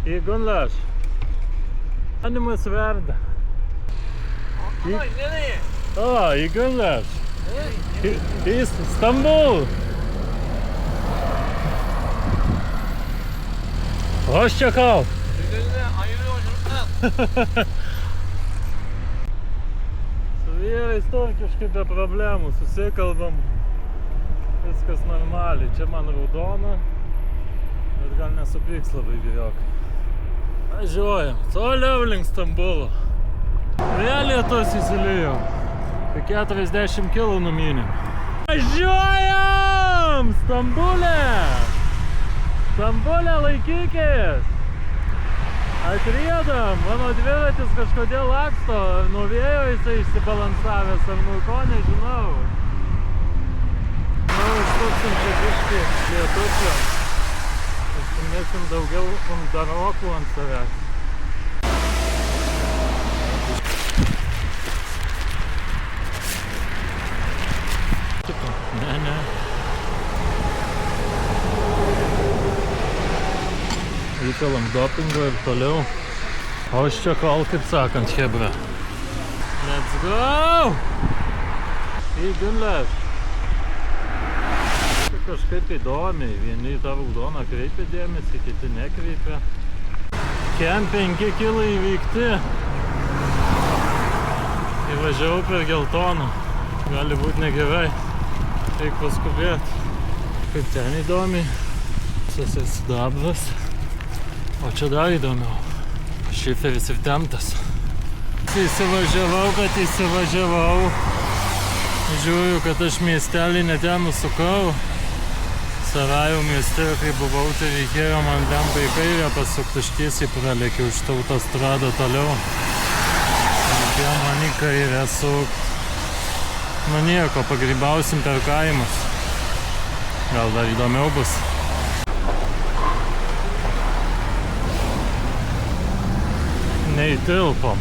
į Gunlash. Animas verda. Į Gunlash. Į Stambul. Hoşça kal. Su vyrais tokiškai be problemų, susikalbam. Viskas normaliai. Čia man raudona, bet gal nesupyks labai vyriok. Važiuojam. Toliau link Stambulo. Vėl lietus įsilijo. Apie 40 kilų numynėm. Važiuojam! Stambulė! Stambulė, laikykis! Atriedam! Mano dviratis kažkodėl laksto. Nuo vėjo jisai išsibalansavęs, ar nuo ko, nežinau. Užtuksim čia biškį lietučio. Užtumėsim daugiau darokų ant savęs. Ne. Įpilam dopingo ir toliau. O aš čia kol, kaip sakant, hebra. Let's go! Į Gunlash. Kažkaip įdomiai. Vieni į tą raudoną kreipia dėmesį, kiti nekreipia. Kem 5 kilai įveikti. Įvažiavau per geltoną. Gali būti negerai. Reik paskubėti. Kaip ten įdomiai. Visas sidabras. O čia dar įdomiau. Šiferis ir temptas. Įsivažiavau, kad įsivažiavau. Žiūriu, kad aš miestelį ne ten nusukau. Sarajų mieste, kai buvau, tai reikėjo man tempą į kairę pasukti. Aš tiesiai pralekiau iš autostradą toliau. Reikėjo man į kairę sukti. Nu nieko, pagrybausim per kaimus. Gal dar įdomiau bus. Neįtilpom.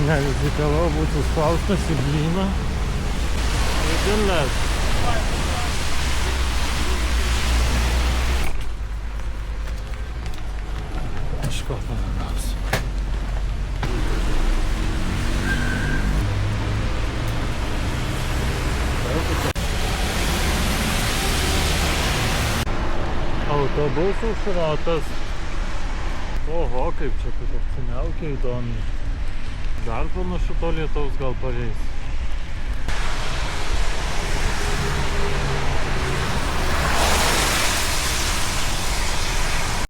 Nerizikavau būti spaustas į blyną. Į Gunlash. Kažko paragausiu. Autobusų šratas. Oho, kaip čia kaip apsiniaukia įdomiai. Dar panašu to lietaus gal pareis.